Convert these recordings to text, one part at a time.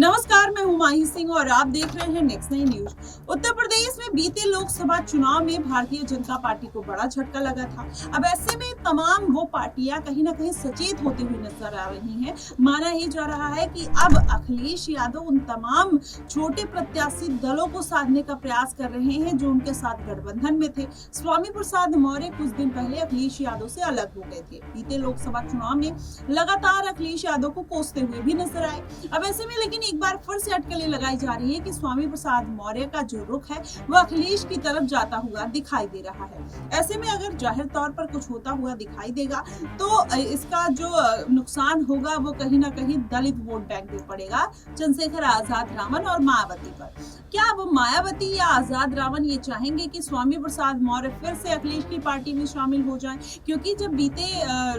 नमस्कार, मैं हुमायूं सिंह और आप देख रहे हैं नेक्स्ट 9 न्यूज। उत्तर प्रदेश में बीते लोकसभा चुनाव में भारतीय जनता पार्टी को बड़ा झटका लगा था। अब ऐसे में तमाम वो पार्टियां कहीं ना कहीं सचेत होती हुई नजर आ रही हैं। माना ही जा रहा है कि अब अखिलेश यादव उन तमाम छोटे प्रत्याशी दलों को साधने का प्रयास कर रहे हैं जो उनके साथ गठबंधन में थे। स्वामी प्रसाद मौर्य कुछ दिन पहले अखिलेश यादव से अलग हो गए थे। बीते लोकसभा चुनाव में लगातार अखिलेश यादव को कोसते हुए भी नजर आए। अब ऐसे में लेकिन एक बार फिर से अटकलें लगाई जा रही है कि स्वामी प्रसाद मौर्य का जो रुख है वो अखिलेश की तरफ जाता हुआ दिखाई दे रहा है। ऐसे में अगर जाहिर तौर पर कुछ होता हुआ दिखाई देगा तो इसका जो नुकसान होगा वो कहीं ना कहीं दलित वोट बैंक में पड़ेगा, चंद्रशेखर आजाद रावण और मायावती पर। क्या वो मायावती या आजाद रावण ये चाहेंगे कि स्वामी प्रसाद मौर्य फिर से अखिलेश की पार्टी में शामिल हो जाएं? क्योंकि जब बीते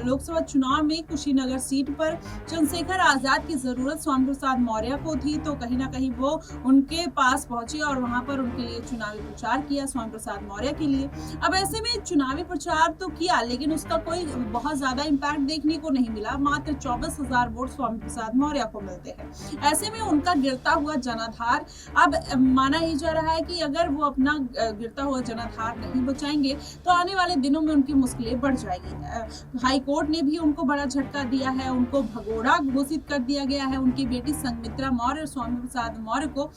लोकसभा चुनाव में कुशीनगर सीट पर चंद्रशेखर आजाद की जरूरत स्वामी प्रसाद मौर्य को थी तो कहीं ना कहीं वो उनके पास पहुंचे और वहां पर उनके लिए चुनावी प्रचार किया, स्वामी प्रसाद मौर्य के लिए। अब ऐसे में चुनावी प्रचार तो किया लेकिन उसका कोई बहुत ज्यादा इम्पैक्ट देखने को नहीं मिला। मात्र 24,000 वोट स्वामी प्रसाद मौर्य को मिलते हैं। ऐसे में उनका गिरता हुआ जनाधार अब माना ही जा रहा है कि अगर वो अपना गिरता हुआ जनाधार नहीं बचाएंगे तो आने वाले दिनों में उनकी मुश्किलें बढ़ जाएगी। हाई कोर्ट ने भी उनको बड़ा झटका दिया है, उनको भगोड़ा घोषित कर दिया गया है। उनकी बेटी संघमित्रा मौर्य और स्वामी प्रसाद मौर्य को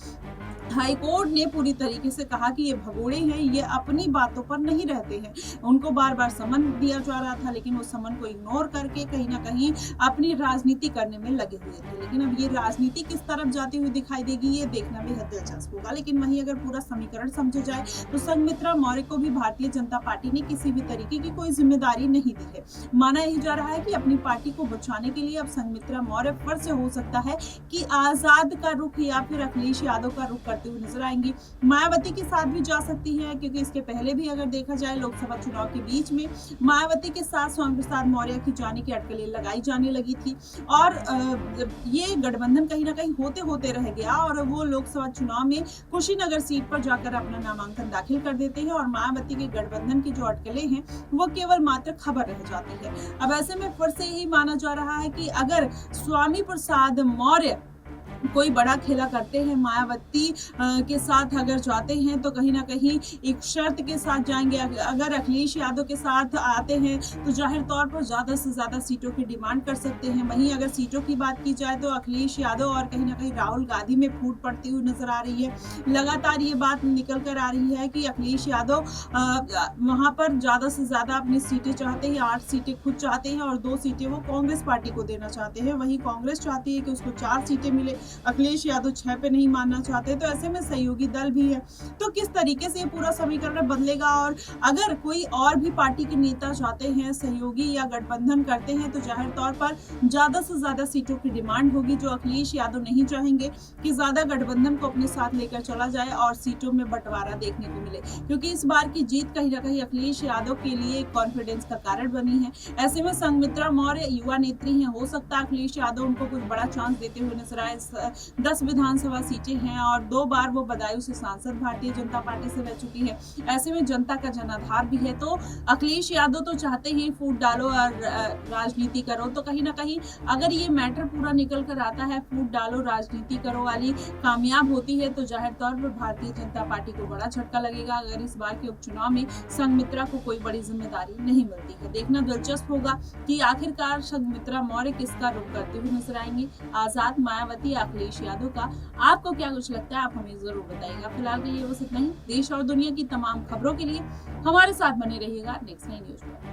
हाई कोर्ट ने पूरी तरीके से कहा कि ये भगोड़े हैं, ये अपनी बातों पर नहीं रहते हैं। उनको बार बार समन दिया जा रहा था लेकिन वो समन को इग्नोर करके कहीं ना कहीं अपनी राजनीति करने में लगे हुए थे। लेकिन अब ये राजनीति किस तरफ जाती हुई दिखाई देगी ये देखना बेहद दिलचस्प होगा। लेकिन वहीं अगर पूरा समीकरण समझा जाए तो संघमित्रा मौर्य को भी भारतीय जनता पार्टी ने किसी भी तरीके की कोई जिम्मेदारी नहीं दी है। माना ही जा रहा है कि अपनी पार्टी को बचाने के लिए अब संघमित्रा मौर्य फिर से हो सकता है कि आजाद का रुख या फिर अखिलेश यादव का रुख करते हुए नजर आएंगी। मायावती के साथ भी जा सकती है क्योंकि इसके पहले भी अगर देखा जाए लोकसभा चुनाव के बीच में मायावती के साथ स्वामी प्रसाद मौर्य की जाने की अटकलें लगाई जाने लगी थी और ये गठबंधन कहीं ना कहीं होते होते रह गया और वो लोकसभा चुनाव में कुशीनगर सीट पर जाकर अपना नामांकन दाखिल कर देते हैं और मायावती के गठबंधन की जो अटकलें हैं वो केवल मात्र खबर रह जाती है। अब ऐसे में फिर से यही माना जा रहा है कि अगर स्वामी प्रसाद मौर्य कोई बड़ा खेला करते हैं, मायावती के साथ अगर जाते हैं तो कहीं ना कहीं एक शर्त के साथ जाएंगे। अगर अखिलेश यादव के साथ आते हैं तो जाहिर तौर पर ज्यादा से ज्यादा सीटों की डिमांड कर सकते हैं। वहीं अगर सीटों की बात की जाए तो अखिलेश यादव और कहीं ना कहीं राहुल गांधी में फूट पड़ती हुई नजर आ रही है। लगातार ये बात निकल कर आ रही है कि अखिलेश यादव वहां पर ज्यादा से ज्यादा अपनी सीटें चाहते हैं, 8 सीटें खुद चाहते हैं और 2 सीटें वो कांग्रेस पार्टी को देना चाहते हैं। वहीं कांग्रेस चाहती है कि उसको 4 सीटें मिले, अखिलेश यादव 6 पे नहीं मानना चाहते। तो ऐसे में सहयोगी दल भी है, तो किस तरीके से ये पूरा समीकरण बदलेगा और अगर कोई और भी पार्टी के नेता चाहते हैं सहयोगी या गठबंधन करते हैं तो जाहिर तौर पर ज्यादा से ज्यादा सीटों की डिमांड होगी जो अखिलेश यादव नहीं चाहेंगे कि ज्यादा गठबंधन को अपने साथ लेकर चला जाए और सीटों में बंटवारा देखने को मिले। क्योंकि इस बार की जीत कहीं ना कहीं अखिलेश यादव के लिए कॉन्फिडेंस का कारण बनी है। ऐसे में संघमित्रा मौर्य युवा नेत्री हैं, हो सकता है अखिलेश यादव उनको कुछ बड़ा चांस देते हुए नजर आए। 10 विधानसभा सीटें हैं और 2 बार वो बदायूं से सांसद भारतीय जनता पार्टी से रह चुकी है। ऐसे में जनता का जनाधार भी है तो अखिलेश यादव तो चाहते हैं फूट डालो और राजनीति करो। तो कहीं ना कहीं अगर ये मैटर पूरा निकल कर आता है, फूट डालो राजनीति करो वाली कामयाब होती है तो जाहिर तौर पर भारतीय जनता पार्टी को बड़ा झटका लगेगा अगर इस बार के उपचुनाव में संघमित्रा को कोई बड़ी जिम्मेदारी नहीं मिलती है। देखना दिलचस्प होगा कि आखिरकार संघमित्रा मौर्य किसका रुख करते हुए नजर आएंगे, आजाद, मायावती, अखिलेश यादव का। आपको क्या कुछ लगता है आप हमें जरूर बताइएगा। फिलहाल के लिए बस इतना ही। देश और दुनिया की तमाम खबरों के लिए हमारे साथ बने रहिएगा नेक्स्ट 9 न्यूज पर।